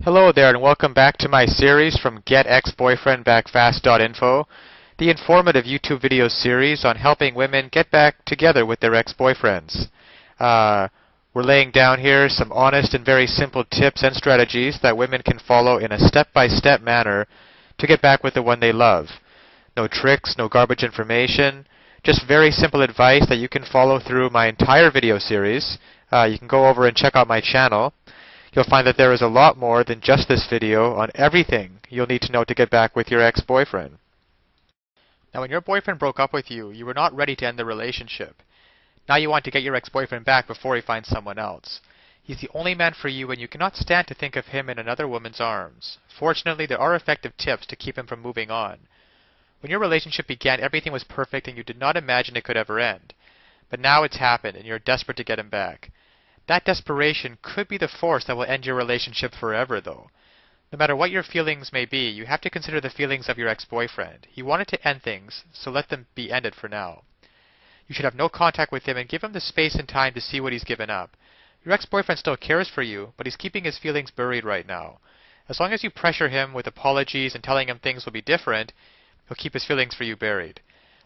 Hello there and welcome back to my series from getexboyfriendbackfast.info, the informative YouTube video series on helping women get back together with their ex-boyfriends. We're laying down here some honest and very simple tips and strategies that women can follow in a step-by-step manner to get back with the one they love. No tricks, no garbage information, just very simple advice that you can follow through my entire video series. You can go over and check out my channel. You'll find that there is a lot more than just this video on everything you'll need to know to get back with your ex-boyfriend. Now, when your boyfriend broke up with you, you were not ready to end the relationship. Now you want to get your ex-boyfriend back before he finds someone else. He's the only man for you, and you cannot stand to think of him in another woman's arms. Fortunately, there are effective tips to keep him from moving on. When your relationship began, everything was perfect and you did not imagine it could ever end. But now it's happened and you're desperate to get him back. That desperation could be the force that will end your relationship forever, though. No matter what your feelings may be, you have to consider the feelings of your ex-boyfriend. He wanted to end things, so let them be ended for now. You should have no contact with him and give him the space and time to see what he's given up. Your ex-boyfriend still cares for you, but he's keeping his feelings buried right now. As long as you pressure him with apologies and telling him things will be different, he'll keep his feelings for you buried.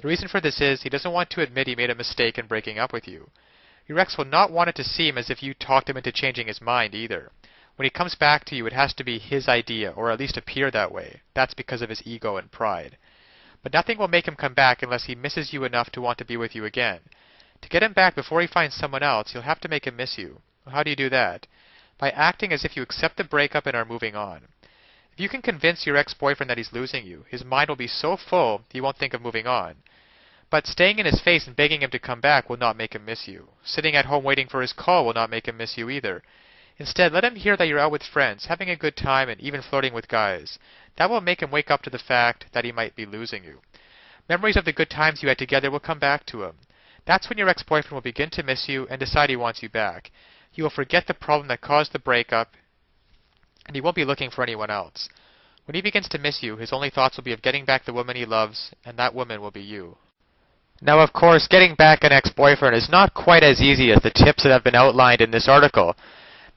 The reason for this is he doesn't want to admit he made a mistake in breaking up with you. Your ex will not want it to seem as if you talked him into changing his mind either. When he comes back to you, it has to be his idea, or at least appear that way. That's because of his ego and pride. But nothing will make him come back unless he misses you enough to want to be with you again. To get him back before he finds someone else, you'll have to make him miss you. Well, how do you do that? By acting as if you accept the breakup and are moving on. If you can convince your ex-boyfriend that he's losing you, his mind will be so full he won't think of moving on. But staying in his face and begging him to come back will not make him miss you. Sitting at home waiting for his call will not make him miss you either. Instead, let him hear that you're out with friends, having a good time, and even flirting with guys. That will make him wake up to the fact that he might be losing you. Memories of the good times you had together will come back to him. That's when your ex-boyfriend will begin to miss you and decide he wants you back. He will forget the problem that caused the breakup, and he won't be looking for anyone else. When he begins to miss you, his only thoughts will be of getting back the woman he loves, and that woman will be you. Now, of course, getting back an ex-boyfriend is not quite as easy as the tips that have been outlined in this article.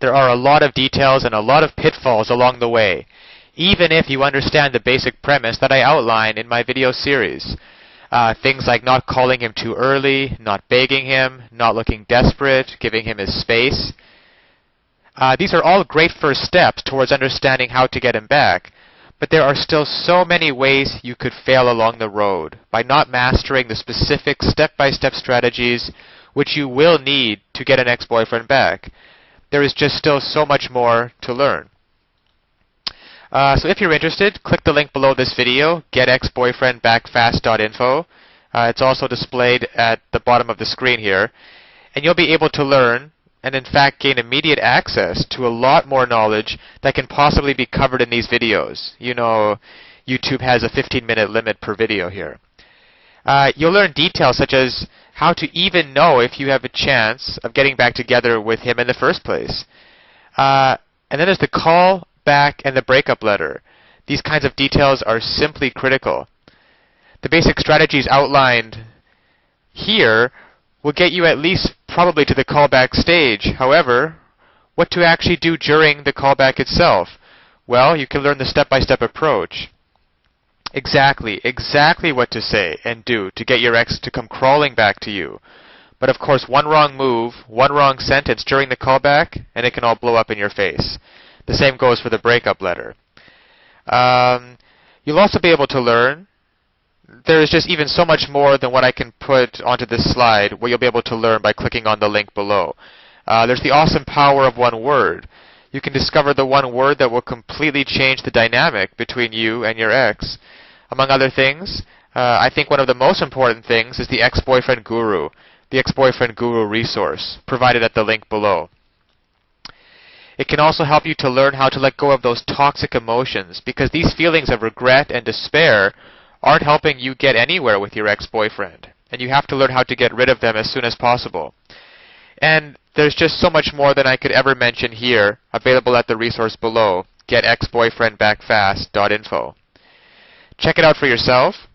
There are a lot of details and a lot of pitfalls along the way, even if you understand the basic premise that I outline in my video series. Things like not calling him too early, not begging him, not looking desperate, giving him his space. These are all great first steps towards understanding how to get him back. But there are still so many ways you could fail along the road by not mastering the specific step-by-step strategies which you will need to get an ex-boyfriend back. There is just still so much more to learn. So if you're interested, click the link below this video, getexboyfriendbackfast.info. It's also displayed at the bottom of the screen here. And you'll be able to learn and in fact gain immediate access to a lot more knowledge that can possibly be covered in these videos. You know, YouTube has a 15-minute limit per video here. You'll learn details such as how to even know if you have a chance of getting back together with him in the first place. And then there's the call back and the breakup letter. These kinds of details are simply critical. The basic strategies outlined here will get you at least probably to the callback stage. However, what to actually do during the callback itself? Well, you can learn the step-by-step approach. Exactly what to say and do to get your ex to come crawling back to you. But of course, one wrong move, one wrong sentence during the callback, and it can all blow up in your face. The same goes for the breakup letter. You'll also be able to learn. There is just even so much more than what I can put onto this slide, what you'll be able to learn by clicking on the link below. There's the awesome power of one word. You can discover the one word that will completely change the dynamic between you and your ex. Among other things, I think one of the most important things is the ex-boyfriend guru, the ex-boyfriend guru resource, provided at the link below. It can also help you to learn how to let go of those toxic emotions, because these feelings of regret and despair aren't helping you get anywhere with your ex-boyfriend, and you have to learn how to get rid of them as soon as possible. And there's just so much more than I could ever mention here, available at the resource below, getexboyfriendbackfast.info. Check it out for yourself.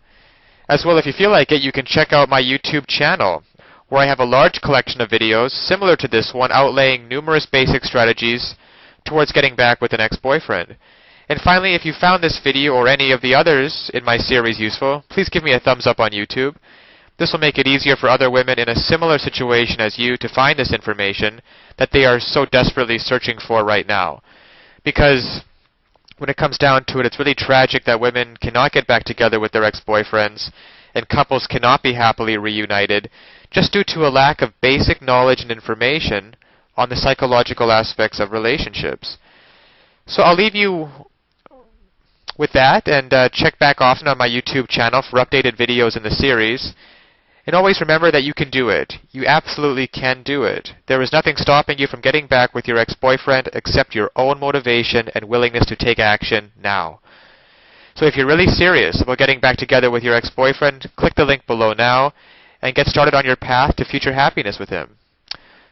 As well, if you feel like it, you can check out my YouTube channel, where I have a large collection of videos similar to this one outlaying numerous basic strategies towards getting back with an ex-boyfriend. And finally, if you found this video or any of the others in my series useful, please give me a thumbs up on YouTube. This will make it easier for other women in a similar situation as you to find this information that they are so desperately searching for right now. Because when it comes down to it, it's really tragic that women cannot get back together with their ex-boyfriends and couples cannot be happily reunited just due to a lack of basic knowledge and information on the psychological aspects of relationships. So I'll leave you with that, and check back often on my YouTube channel for updated videos in the series. And always remember that you can do it. You absolutely can do it. There is nothing stopping you from getting back with your ex-boyfriend except your own motivation and willingness to take action now. So if you're really serious about getting back together with your ex-boyfriend, click the link below now and get started on your path to future happiness with him.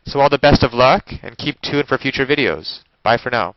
So all the best of luck, and keep tuned for future videos. Bye for now.